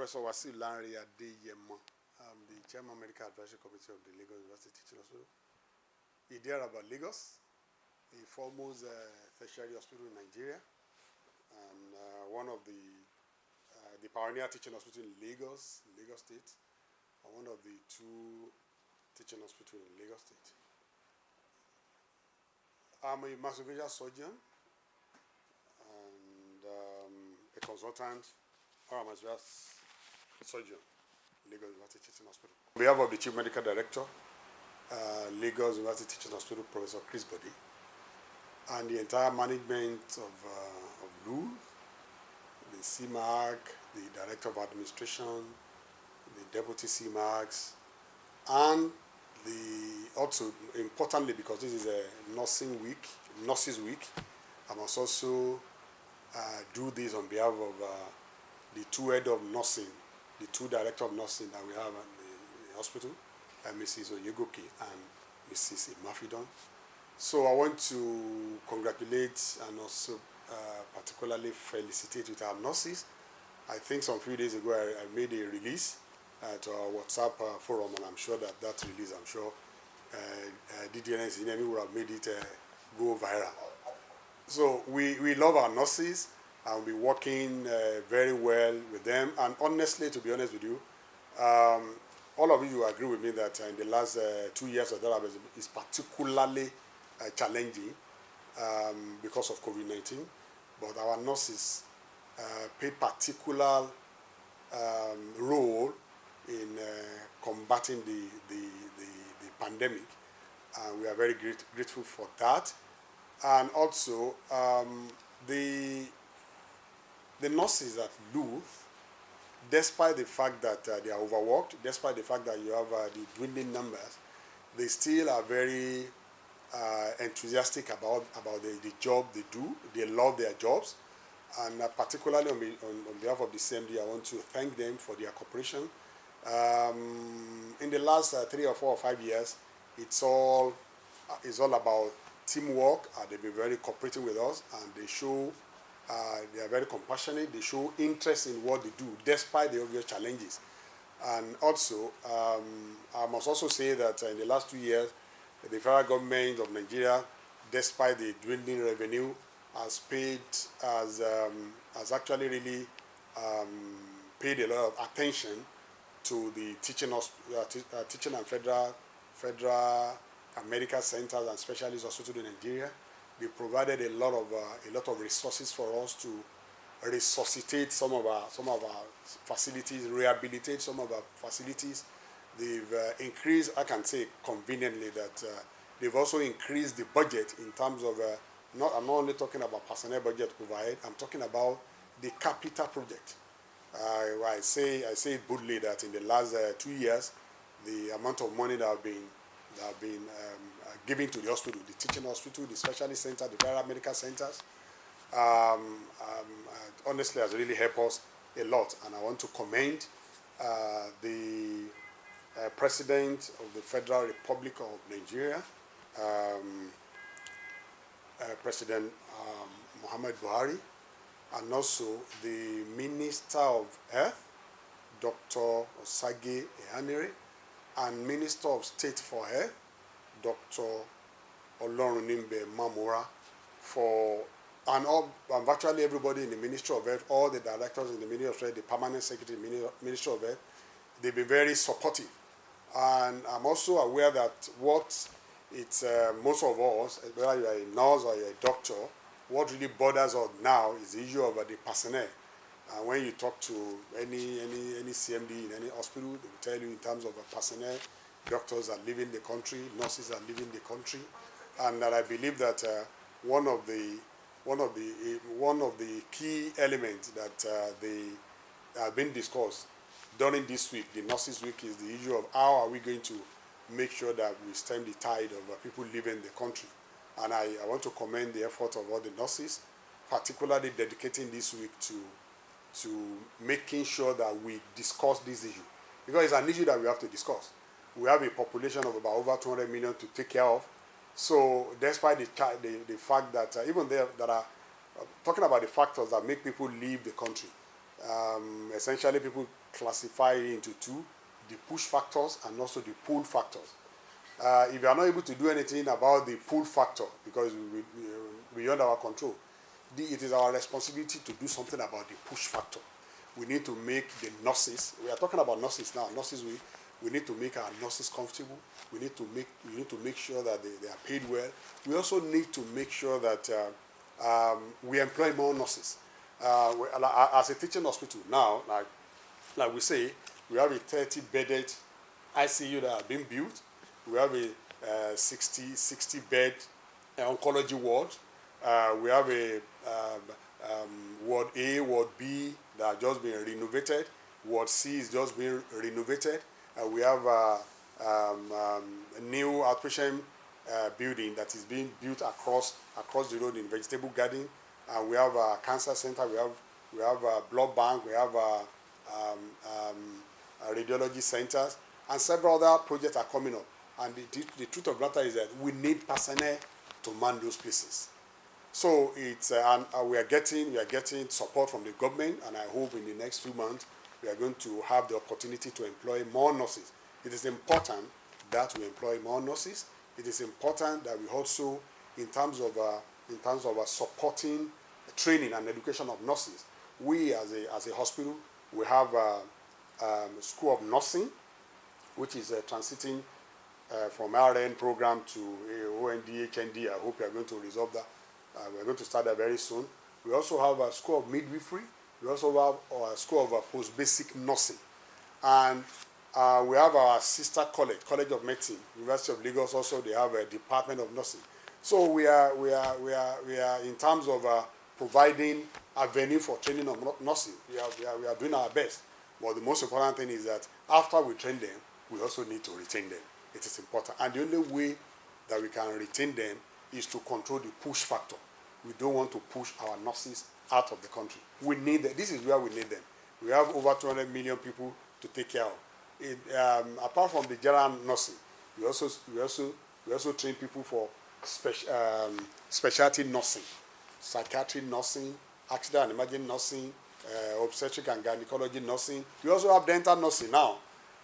Professor Wasiu Lanre Adeyemo. I'm the Chairman Medical Advisory Committee of the Lagos University Teaching Hospital. Idiaraba, Lagos, the foremost tertiary hospital in Nigeria, and one of the pioneer teaching hospital in Lagos State, and one of the two teaching hospitals in Lagos State. I'm a maxillofacial surgeon and a consultant or a maxillofacial surgeon, Lagos University Teaching Hospital. On behalf of the Chief Medical Director, Lagos University Teaching Hospital, Professor Chris Body, and the entire management of LUTH, the Cmac, the Director of Administration, the Deputy Cmacs, and also importantly, because this is a Nurses Week, I must also do this on behalf of the two head of nursing, the two director of nursing that we have at the hospital, Mrs. Oyegoke and Mrs. Imafidon. So I want to congratulate and also particularly felicitate with our nurses. I think some few days ago I made a release to our WhatsApp forum, and I'm sure that release, I'm sure DDNS in any would have made it go viral. So we love our nurses and we're working very well with them. And honestly, to be honest with you, all of you agree with me that in the last 2 years of that is particularly challenging because of COVID-19. But our nurses play particular role in combating the pandemic, and we are very grateful for that. And also the nurses at LUTH, despite the fact that they are overworked, despite the fact that you have the dwindling numbers, they still are very enthusiastic about the job they do. They love their jobs, and particularly on behalf of the CMD, I want to thank them for their cooperation. In the last 3 or 4 or 5 years, it's all about teamwork. They've been very cooperative with us, and they are very compassionate. They show interest in what they do, despite the obvious challenges. And also, I must also say that in the last 2 years, the federal government of Nigeria, despite the dwindling revenue, has actually really paid a lot of attention to the teaching and federal medical centers and specialist hospitals in Nigeria. They provided a lot of resources for us to resuscitate some of our facilities, rehabilitate some of our facilities. They've increased, I can say conveniently, that they've also increased the budget in terms of I'm not only talking about personnel budget overhead. I'm talking about the capital project. I say it boldly that in the last 2 years, the amount of money that have been given to the hospital, the teaching hospital, the specialist center, the paramedical centers, honestly has really helped us a lot. And I want to commend the President of the Federal Republic of Nigeria, President Muhammad Buhari, and also the Minister of Health, Dr. Osage Ehanire, and Minister of State for Health, Dr. Olorunimbe Mamora, and virtually everybody in the Ministry of Health, all the directors in the Ministry of Health, the Permanent Secretary in the Ministry of Health, they've been very supportive. And I'm also aware that most of us, whether you're a nurse or you're a doctor, what really bothers us now is the issue of the personnel. And when you talk to any CMD in any hospital, they will tell you in terms of personnel, doctors are leaving the country, nurses are leaving the country, and that I believe that one of the key elements that they have been discussed during this week, the Nurses Week, is the issue of how are we going to make sure that we stem the tide of people leaving the country. And I want to commend the effort of all the nurses, particularly dedicating this week to making sure that we discuss this issue, because it's an issue that we have to discuss. We have a population of about over 200 million to take care of. So despite the fact that even there that are talking about the factors that make people leave the country, essentially people classify it into two, the push factors and also the pull factors. If you are not able to do anything about the pull factor, because beyond our control, it is our responsibility to do something about the push factor. We need to make the nurses, we are talking about nurses now, nurses, we need to make our nurses comfortable. We need to make sure that they are paid well. We also need to make sure that we employ more nurses. As a teaching hospital now, like we say, we have a 30-bedded ICU that has been built. We have a 60-bed oncology ward. We have a Ward A, Ward B that have just been renovated. Ward C is just being renovated. We have a new outpatient building that is being built across the road in Vegetable Garden. We have a cancer center. We have a blood bank. We have radiology centers, and several other projects are coming up. And the truth of the matter is that we need personnel to man those places. So it's we are getting support from the government, and I hope in the next few months we are going to have the opportunity to employ more nurses. It is important that we employ more nurses. It is important that we also, in terms of supporting training and education of nurses, we as a hospital, we have a school of nursing, which is transiting from RN program to OND, HND. I hope we are going to resolve that. We're going to start that very soon. We also have a school of midwifery. We also have a school of post-basic nursing. And we have our sister college, College of Medicine, University of Lagos. Also, they have a Department of Nursing. So we are in terms of providing a venue for training of nursing. We are doing our best. But the most important thing is that after we train them, we also need to retain them. It is important. And the only way that we can retain them is to control the push factor. We don't want to push our nurses out of the country. We need them. This is where we need them. We have over 200 million people to take care of. Apart from the general nursing, we also train people for specialty nursing, psychiatry nursing, accident and emergency nursing, obstetric and gynecology nursing. We also have dental nursing now,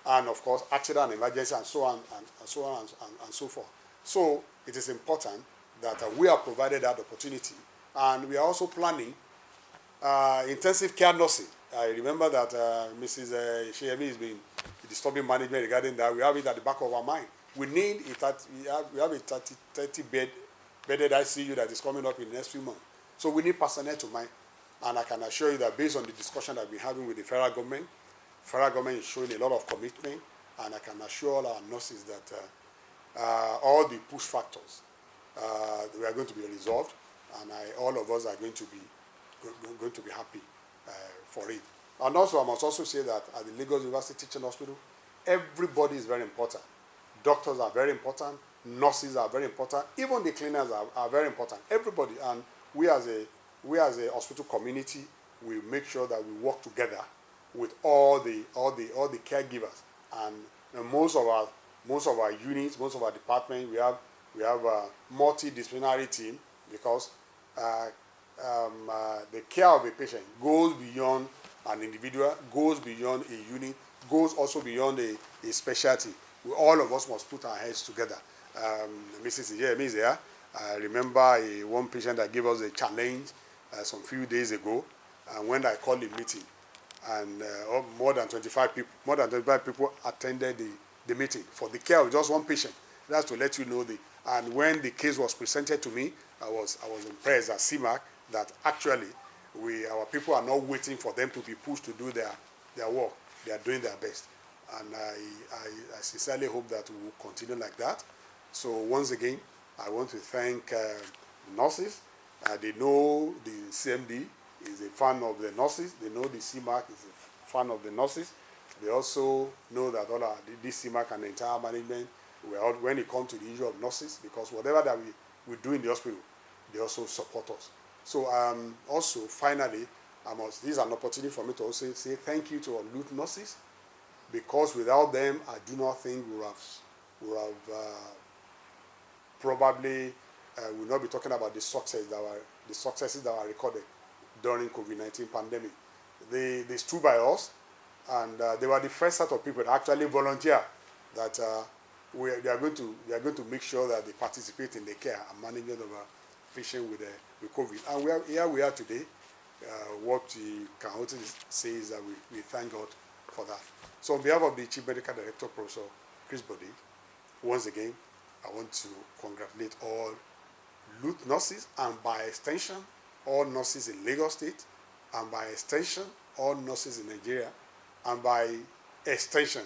and of course accident and emergency, and so on and so on and so forth. So it is important that we are provided that opportunity, and we are also planning intensive care nursing. I remember that Mrs. Sheyemi has been disturbing management regarding that. We have it at the back of our mind. We need we have a 30-bedded ICU that is coming up in the next few months. So we need personnel to mind, and I can assure you that based on the discussion that we're having with the federal government is showing a lot of commitment, and I can assure all our nurses that all the push factors we are going to be resolved, and all of us are going to be happy for it. And also, I must also say that at the Lagos University Teaching Hospital, everybody is very important. Doctors are very important. Nurses are very important. Even the cleaners are very important. Everybody, and we as a hospital community, we make sure that we work together with all the caregivers, and most of our units, most of our departments, we have a multidisciplinary team, because the care of a patient goes beyond an individual, goes beyond a unit, goes also beyond a specialty. All of us must put our heads together. Mrs. Ijemi is here. I remember one patient that gave us a challenge some few days ago, and when I called the meeting, and more than 25 people attended the meeting for the care of just one patient. That's to let you know and when the case was presented to me, I was impressed at Cmac that actually our people are not waiting for them to be pushed to do their work. They are doing their best. And I sincerely hope that we will continue like that. So once again, I want to thank nurses. They know the CMD is a fan of the nurses. They know the Cmac is a fan of the nurses. They also know that this Cmac and the entire management, when it comes to the issue of nurses, because whatever that we do in the hospital, they also support us. So also, finally, this is an opportunity for me to also say thank you to our LUTH nurses, because without them, I do not think we would have probably will not be talking about the successes that were recorded during COVID-19 pandemic. They stood by us. And they were the first set of people that actually volunteer that they are going to make sure that they participate in the care and management of a patient with COVID. And here we are today. What we can also say is that we thank God for that. So on behalf of the Chief Medical Director, Professor Chris Bode, once again, I want to congratulate all LUTH nurses, and by extension, all nurses in Lagos State, and by extension, all nurses in Nigeria, and by extension,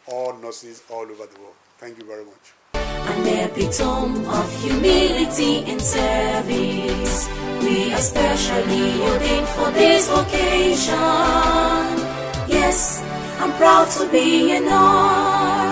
all nurses all over the world. Thank you very much. An epitome of humility in service. We are specially ordained for this occasion. Yes, I'm proud to be a nurse.